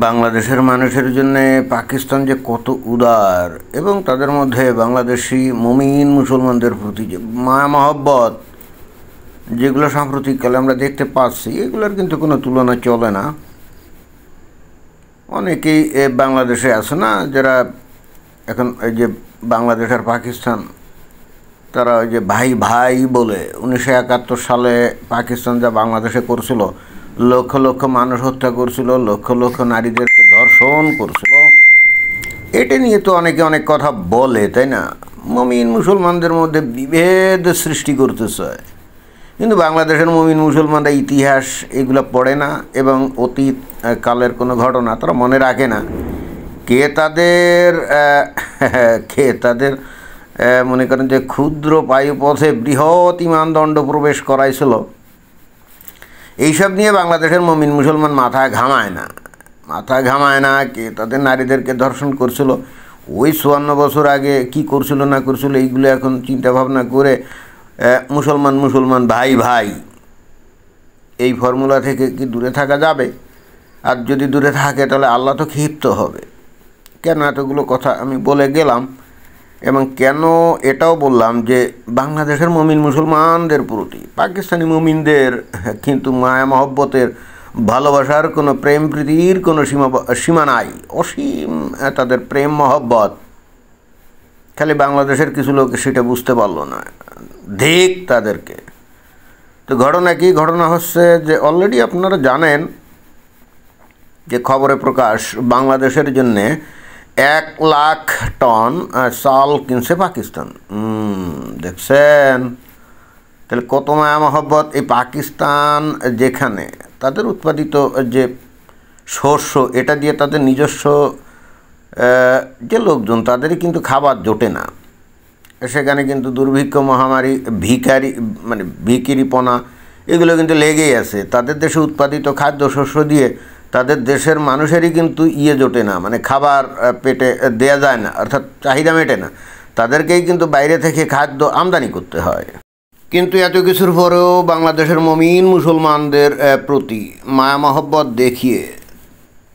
বাংলাদেশের মানুষের জন্য পাকিস্তান যে কত উদার, এবং তাদের মধ্যে বাংলাদেশি মুমিন মুসলমানদের প্রতি যে মায়া মহব্বত যেগুলো সাম্প্রতিককালে আমরা দেখতে পাচ্ছি, এগুলোর কিন্তু কোনো তুলনা চলে না। অনেকেই বাংলাদেশে আছে না, যারা এখন এই যে বাংলাদেশ আর পাকিস্তান, তারা ওই যে ভাই ভাই বলে 1971 সালে পাকিস্তান যা বাংলাদেশে করছিল, লক্ষ লক্ষ মানুষ হত্যা করছিল, লক্ষ লক্ষ নারীদেরকে ধর্ষণ করছিল, এটা নিয়ে তো অনেকে অনেক কথা বলে, তাই না? মুমিন মুসলমানদের মধ্যে বিভেদ সৃষ্টি করতেছে। কিন্তু বাংলাদেশের মুমিন মুসলমানরা ইতিহাস এগুলো পড়ে না, এবং অতীত কালের কোনো ঘটনা তারা মনে রাখে না। কে তাদের মনে করেন যে ক্ষুদ্র বায়ুপথে বৃহৎ ইমানদণ্ড প্রবেশ করাইছিল, এইসব নিয়ে বাংলাদেশের মুমিন মুসলমান মাথা ঘামায় না। কে তাদের নারীদেরকে ধর্ষণ করছিল, ওই 54 বছর আগে কি করছিল না করছিল, এইগুলো এখন চিন্তা ভাবনা করে মুসলমান ভাই ভাই এই ফর্মুলা থেকে কি দূরে থাকা যাবে? আর যদি দূরে থাকে তাহলে আল্লাহ তো ক্ষিপ্ত হবে। কেন এতগুলো কথা আমি বলে গেলাম, এবং কেন এটাও বললাম যে বাংলাদেশের মুমিন মুসলমানদের প্রতি পাকিস্তানি মুমিনদের কিন্তু মায়া মহব্বতের, ভালোবাসার কোনো প্রেম প্রীতির কোনো সীমা নাই, অসীম তাদের প্রেম মহব্বত। খালি বাংলাদেশের কিছু লোক সেটা বুঝতে পারলো না, দেখ তাদেরকে। তো ঘটনা কি? ঘটনা হচ্ছে যে অলরেডি আপনারা জানেন যে খবরে প্রকাশ, বাংলাদেশের জন্যে 1 লাখ টন চাল কিনছে পাকিস্তান। দেখছেন তাহলে কত মায়া মহব্বত। এই পাকিস্তান যেখানে তাদের উৎপাদিত যে শস্য, এটা দিয়ে তাদের নিজস্ব যে লোকজন, তাদেরই কিন্তু খাবার জোটে না। সেখানে কিন্তু দুর্ভিক্ষ, মহামারী, ভিখিরিপনা এগুলো কিন্তু লেগেই আছে। তাদের দেশে উৎপাদিত খাদ্যশস্য দিয়ে তাদের দেশের মানুষেরই কিন্তু জোটে না, মানে খাবার পেটে দেয়া যায় না, অর্থাৎ চাহিদা মেটে না। তাদেরকেই কিন্তু বাইরে থেকে খাদ্য আমদানি করতে হয়। কিন্তু এত কিছুর পরেও বাংলাদেশের মুমিন মুসলমানদের প্রতি মায়া মহব্বত দেখিয়ে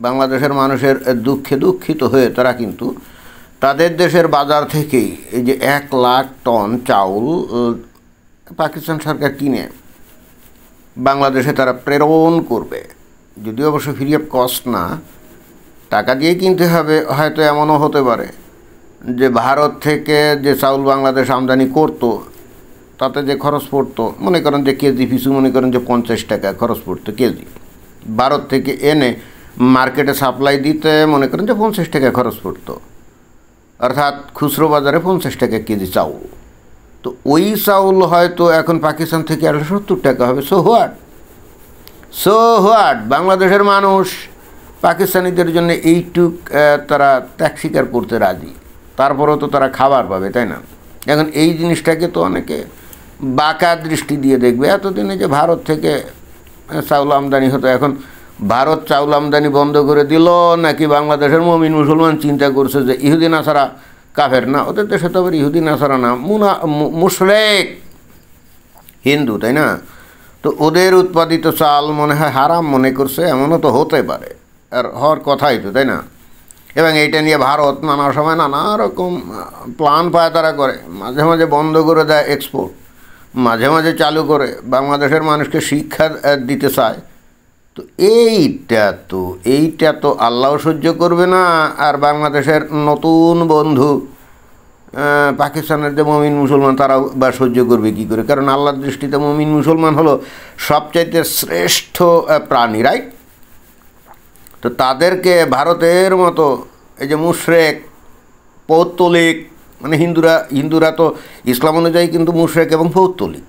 বাংলাদেশের মানুষের দুঃখে দুঃখিত হয়ে তারা কিন্তু তাদের দেশের বাজার থেকেই এই যে 1 লাখ টন চাউল পাকিস্তান সরকার কিনে বাংলাদেশে তারা প্রেরণ করবে। যদিও অবশ্য ফ্রি অফ কস্ট না, টাকা দিয়ে কিনতে হবে। হয়তো এমনও হতে পারে যে ভারত থেকে যে চাউল বাংলাদেশ আমদানি করতো, তাতে যে খরচ পড়তো, মনে করেন যে কেজি পিছু মনে করেন যে 50 টাকা খরচ পড়তো কেজি, ভারত থেকে এনে মার্কেটে সাপ্লাই দিতে মনে করেন যে 50 টাকা খরচ পড়তো, অর্থাৎ খুচরো বাজারে 50 টাকা কেজি চাউল। তো ওই চাউল হয়তো এখন পাকিস্তান থেকে 70 টাকা হবে। সো হোয়াট, বাংলাদেশের মানুষ পাকিস্তানিদের জন্য এইটুক তারা ত্যাগ স্বীকার করতে রাজি, তারপরেও তো তারা খাবার পাবে, তাই না? এখন এই জিনিসটাকে তো অনেকে বাঁকা দৃষ্টি দিয়ে দেখবে। এতদিনে যে ভারত থেকে চাউল আমদানি হতো, এখন ভারত চাউল আমদানি বন্ধ করে দিল, নাকি বাংলাদেশের মুমিন মুসলমান চিন্তা করছে যে ইহুদি নাসারা কাফের না, ওদের দেশে তো আবার ইহুদি নাসারা না, মুশরিক হিন্দু, তাই না? তো ওদের উৎপাদিত চাল মনে হয় হারাম মনে করছে, এমনও তো হতে পারে, আর হওয়ার কথাই তো, তাই না? এবং এইটা নিয়ে ভারত নানা সময় নানা রকম প্ল্যান পায়তারা করে, মাঝে মাঝে বন্ধ করে দেয় এক্সপোর্ট, মাঝে মাঝে চালু করে, বাংলাদেশের মানুষকে শিক্ষা দিতে চায়। তো এইটা তো আল্লাহ সহ্য করবে না, আর বাংলাদেশের নতুন বন্ধু পাকিস্তানের যে মুমিন মুসলমান, তারাও বা সহ্য করবে কী করে? কারণ আল্লাহর দৃষ্টিতে মুমিন মুসলমান হলো সবচাইতে শ্রেষ্ঠ প্রাণী, রাইট? তো তাদেরকে ভারতের মতো এই যে মুশরিক, পৌত্তলিক, মানে হিন্দুরা তো ইসলাম অনুযায়ী কিন্তু মুশরিক এবং পৌত্তলিক,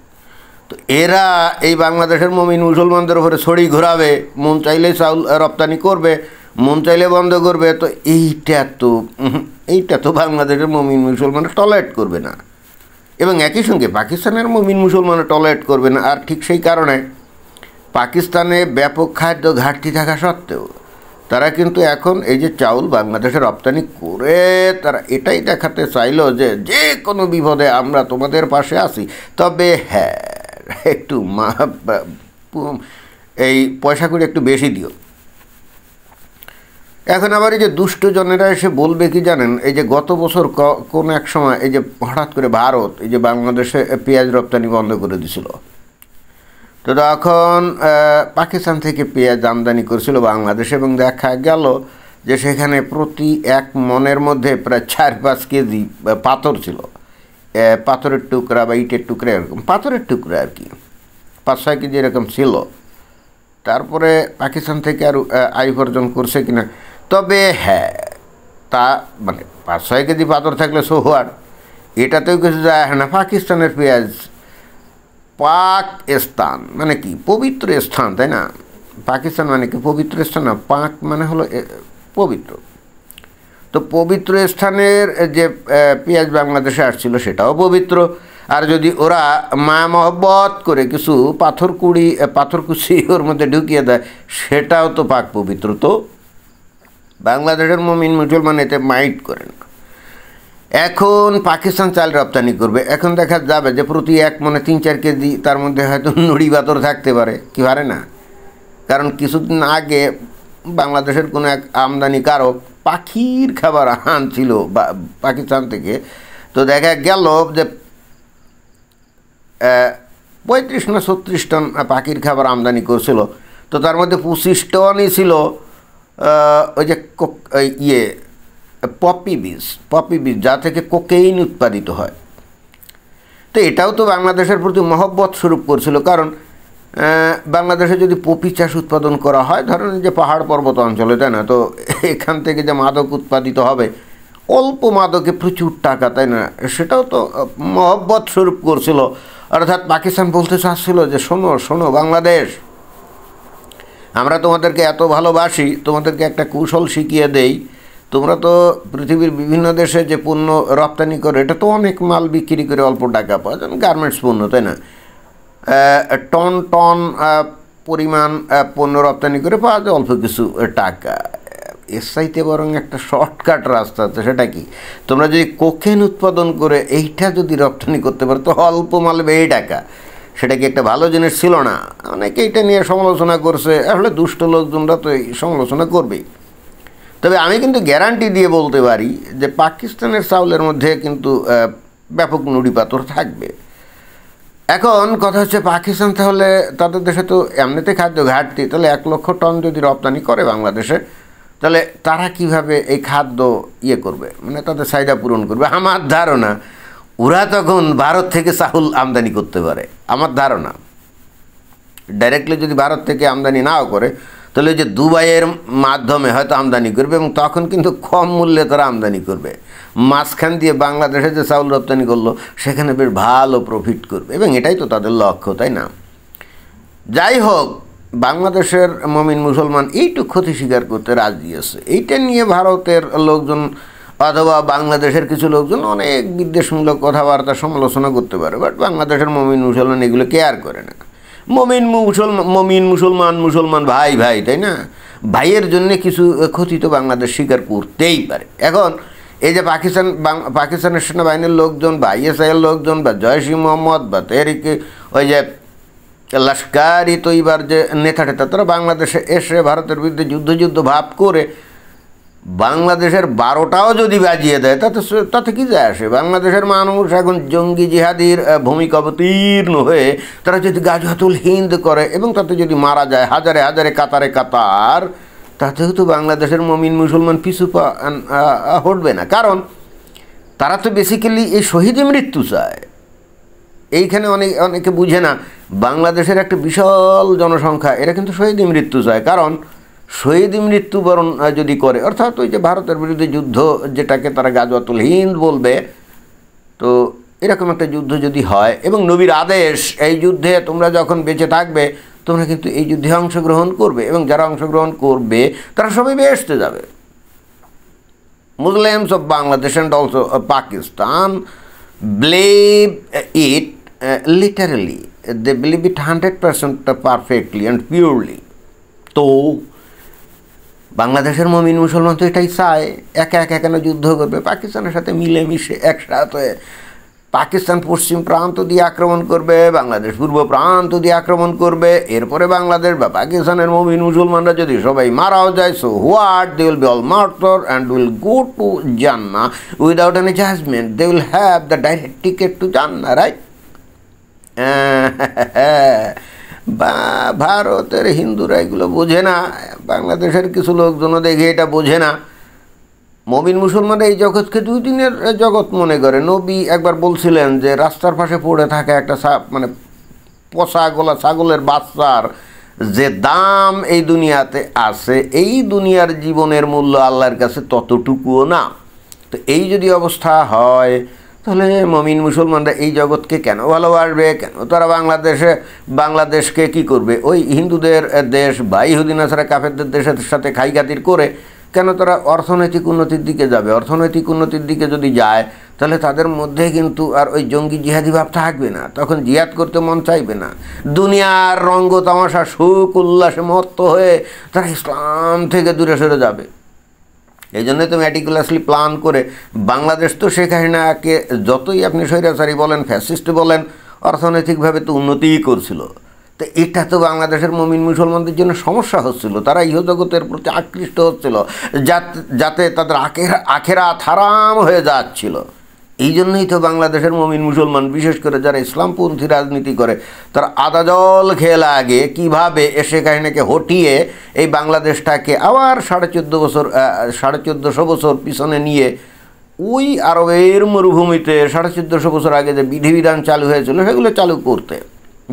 তো এরা এই বাংলাদেশের মুমিন মুসলমানদের উপরে ছড়ি ঘোরাবে, মন চাইলে চাউল রপ্তানি করবে, মন চাইলে বন্ধ করবে। তো এইটা তো বাংলাদেশের মুমিন মুসলমান টলারেট করবে না, এবং একই সঙ্গে পাকিস্তানের মুমিন মুসলমান টলারেট করবে না। আর ঠিক সেই কারণে পাকিস্তানে ব্যাপক খাদ্য ঘাটতি থাকা সত্ত্বেও তারা কিন্তু এখন এই যে চাউল বাংলাদেশে রপ্তানি করে তারা এটাই দেখাতে চাইলো যে যে কোনো বিপদে আমরা তোমাদের পাশে আছি, তবে হ্যাঁ একটু এই পয়সা করে একটু বেশি দিও। এখন আবার এই যে দুষ্টজনেরা এসে বলবে কি জানেন, এই যে গত বছর কোন এক সময় এই যে হঠাৎ করে ভারত এই যে বাংলাদেশে পেঁয়াজ রপ্তানি বন্ধ করে দিছিল, তো তখন পাকিস্তান থেকে পেঁয়াজ আমদানি করেছিল বাংলাদেশে, এবং দেখা গেল যে সেখানে প্রতি এক মনের মধ্যে প্রায় 4-5 কেজি পাথর ছিল, পাথরের টুকরা বা ইটের টুকরা, এরকম পাথরের টুকরা আর কি 5-6 কেজি এরকম ছিল। তারপরে পাকিস্তান থেকে আর আয় উপার্জন করছে কিনা, তবে হ্যাঁ তা মানে 5-6 কেজি পাথর থাকলে সোহওয়ার, এটাতেও কিছু যায় না। পাকিস্তানের পেঁয়াজ, পাকিস্তান মানে কি পবিত্র স্থান, তাই না? পাকিস্তান মানে কি পবিত্র স্থান না, পাক মানে হলো পবিত্র। তো পবিত্র স্থানের যে পেঁয়াজ বাংলাদেশে আসছিল সেটাও পবিত্র। আর যদি ওরা মায়া মহব্বত করে কিছু পাথরকুচি ওর মধ্যে ঢুকিয়ে দেয়, সেটাও তো পাক পবিত্র। তো বাংলাদেশের মুমিন মুসলমান এতে মাইন্ড করে না। এখন পাকিস্তান চাল রপ্তানি করবে, এখন দেখা যাবে যে প্রতি এক মনে 3-4 কেজি তার মধ্যে হয়তো নুড়ি পাথর থাকতে পারে, কি পারে না? কারণ কিছুদিন আগে বাংলাদেশের কোনো এক আমদানিকারক পাখির খাবার আনছিল পাকিস্তান থেকে, তো দেখা গেল যে 35 না 36 টন পাখির খাবার আমদানি করছিল। তো তার মধ্যে 25 টনই ছিল ওই যে পপি বীজ, যা থেকে কোকেইন উৎপাদিত হয়। তো এটাও তো বাংলাদেশের প্রতি মহব্বত স্বরূপ করছিল, কারণ বাংলাদেশে যদি পপি চাষ উৎপাদন করা হয়, ধরেন যে পাহাড় পর্বত অঞ্চলে, তাই না, তো এখান থেকে যে মাদক উৎপাদিত হবে, অল্প মাদকে প্রচুর টাকা, তাই না, সেটাও তো মহব্বত স্বরূপ করছিল। অর্থাৎ পাকিস্তান বলতে চাচ্ছিল যে শোনো শোনো বাংলাদেশ, আমরা তোমাদেরকে এত ভালোবাসি, তোমাদেরকে একটা কৌশল শিখিয়ে দেই। তোমরা তো পৃথিবীর বিভিন্ন দেশে যে পণ্য রপ্তানি করে, এটা তো অনেক মাল বিক্রি করে অল্প টাকা পাওয়া যায়, গার্মেন্টস পণ্য, তাই না, টন টন পরিমাণ পণ্য রপ্তানি করে পাওয়া যায় অল্প কিছু টাকা। এর চাইতে বরং একটা শর্টকাট রাস্তা আছে, সেটা কি, তোমরা যদি কোকেন উৎপাদন করে এইটা যদি রপ্তানি করতে পারো তো অল্প মাল বেশি টাকা। সেটা কি একটা ভালো জিনিস ছিল না? অনেকে এটা নিয়ে সমালোচনা করছে, আসলে দুষ্ট লোকজনরা তো এই সমালোচনা করবেই। তবে আমি কিন্তু গ্যারান্টি দিয়ে বলতে পারি যে পাকিস্তানের চাউলের মধ্যে কিন্তু ব্যাপক নুড়ি পাথর থাকবে। এখন কথা হচ্ছে পাকিস্তান তাহলে তাদের দেশে তো এমনিতে খাদ্য ঘাটতি, তাহলে 1 লক্ষ টন যদি রপ্তানি করে বাংলাদেশে, তাহলে তারা কিভাবে এই খাদ্য করবে, মানে তাদের চাহিদা পূরণ করবে? আমার ধারণা ওরা তখন ভারত থেকে চাউল আমদানি করতে পারে, আমার ধারণা। ডাইরেক্টলি যদি ভারত থেকে আমদানি নাও করে, তাহলে যে দুবাইয়ের মাধ্যমে হয়তো আমদানি করবে, এবং তখন কিন্তু কম মূল্যে তারা আমদানি করবে। মাঝখান দিয়ে বাংলাদেশে যে চাউল রপ্তানি করলো সেখানে বেশ ভালো প্রফিট করবে, এবং এটাই তো তাদের লক্ষ্য, তাই না? যাই হোক, বাংলাদেশের মুমিন মুসলমান এইটুকু ক্ষতি স্বীকার করতে রাজি আছে। এইটা নিয়ে ভারতের লোকজন অথবা বাংলাদেশের কিছু লোকজন অনেক বিদ্বেষমূলক কথাবার্তা সমালোচনা করতে পারে, বাট বাংলাদেশের মুমিন মুসলমান এগুলো কেয়ার করে না। মুমিন মুসলমান ভাই ভাই, তাই না? ভাইয়ের জন্য কিছু ক্ষতি তো বাংলাদেশ স্বীকার করতেই পারে। এখন এই যে পাকিস্তানের সেনাবাহিনীর লোকজন বা ISIর লোকজন বা জয়শ-ই মোহাম্মদ বা তেহরিকে ওই যে লস্কর-ই তৈবার যে নেতা তারা বাংলাদেশে এসে ভারতের বিরুদ্ধে যুদ্ধ ভাব করে বাংলাদেশের 12টাও যদি বাজিয়ে দেয়, তাতে কি যায় আসে? বাংলাদেশের মানুষ এখন জঙ্গি জিহাদির ভূমিকা অবতীর্ণ হয়ে তারা যদি গাজওয়াতুল হিন্দ করে এবং তাতে যদি মারা যায় হাজারে হাজারে কাতার, তাতেও তো বাংলাদেশের মুমিন মুসলমান পিছু হটবে না। কারণ তারা তো বেসিক্যালি এই শহীদে মৃত্যু চায়। এইখানে অনেকে বুঝে না, বাংলাদেশের একটা বিশাল জনসংখ্যা, এরা কিন্তু শহীদে মৃত্যু চায়। কারণ শহীদ মৃত্যুবরণ যদি করে, অর্থাৎ ওই যে ভারতের বিরুদ্ধে যুদ্ধ যেটাকে তারা গাজওয়াতুল হিন্দ বলবে, তো এরকম একটা যুদ্ধ যদি হয় এবং নবীর আদেশ এই যুদ্ধে তোমরা যখন বেঁচে থাকবে তোমরা কিন্তু এই যুদ্ধে অংশগ্রহণ করবে, এবং যারা অংশগ্রহণ করবে তারা সবাই বেহেশতে যাবে। Muslims of Bangladesh and also Pakistan believe it literally. They believe it 100% perfectly and purely. তো বাংলাদেশের মুমিন মুসলমান তো এটাই চায়, একা একা কেন যুদ্ধ করবে, পাকিস্তানের সাথে মিলেমিশে একসাথে পাকিস্তান পশ্চিম প্রান্ত দিয়ে আক্রমণ করবে, বাংলাদেশ পূর্ব প্রান্ত দিয়ে আক্রমণ করবে, এরপরে বাংলাদেশ বা পাকিস্তানের মুমিন মুসলমানরা যদি সবাই মারাও যায়, so what, they will be all martyr and will go to জান্নাহ without any judgement, they will have the direct ticket to জান্নাহ, রাইট? বা ভারতের হিন্দুরা এগুলো বোঝে না, বাংলাদেশের কিছু লোকজনও দেখে এটা বোঝে না। মুমিন মুসলমানরা এই জগৎকে 2 দিনের জগৎ মনে করে। নবী একবার বলছিলেন যে রাস্তার পাশে পড়ে থাকা একটা মানে পচা গলা ছাগলের বাচ্চার যে দাম এই দুনিয়াতে আছে, এই দুনিয়ার জীবনের মূল্য আল্লাহর কাছে ততটুকুও না। তো এই যদি অবস্থা হয়, তাহলে মুমিন মুসলমানরা এই জগৎকে কেন ভালোবাসবে, কেন তারা বাংলাদেশকে কি করবে, ওই হিন্দুদের দেশ বা ইহুদি নাসারা কাফেরদের দেশের সাথে খাইগাতির করে কেন তারা অর্থনৈতিক উন্নতির দিকে যাবে? অর্থনৈতিক উন্নতির দিকে যদি যায়, তাহলে তাদের মধ্যে কিন্তু আর ওই জঙ্গি জিহাদি ভাব থাকবে না, তখন জিহাদ করতে মন চাইবে না। দুনিয়ার রঙ্গ তামাশা সুখ উল্লাসে মত্ত হয়ে তারা ইসলাম থেকে দূরে সরে যাবে। এই জন্যই তো ম্যাটিকুলাসলি প্ল্যান করে বাংলাদেশ তো শেখ হাসিনাকে যতই আপনি স্বৈরাচারী বলেন, ফ্যাসিস্ট বলেন, অর্থনৈতিকভাবে তো উন্নতিই করছিল। তো এটা তো বাংলাদেশের মুমিন মুসলমানদের জন্য সমস্যা হচ্ছিল, তারা ইহজগতের প্রতি আকৃষ্ট হচ্ছিল, যাতে তাদের আখেরাত হারাম হয়ে যাচ্ছিল। এই জন্যই তো বাংলাদেশের মুমিন মুসলমান, বিশেষ করে যারা ইসলামপন্থী রাজনীতি করে, তারা আদা জল খেয়ে লাগে কীভাবে শেখ হাসিনাকে হটিয়ে এই বাংলাদেশটাকে আবার 1450 বছর পিছনে নিয়ে ওই আরবের মরুভূমিতে 1450 বছর আগে যে বিধিবিধান চালু হয়েছিল সেগুলো চালু করতে,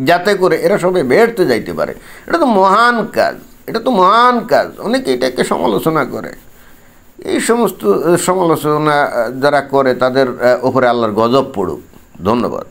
যাতে করে এরা সবাই বেরতে যাইতে পারে। এটা তো মহান কাজ, এটা তো মহান কাজ। অনেকে এটাকে সমালোচনা করে। এই সমস্ত সমালোচনা যারা করে তাদের ওপরে আল্লাহর গজব পড়ুক। ধন্যবাদ।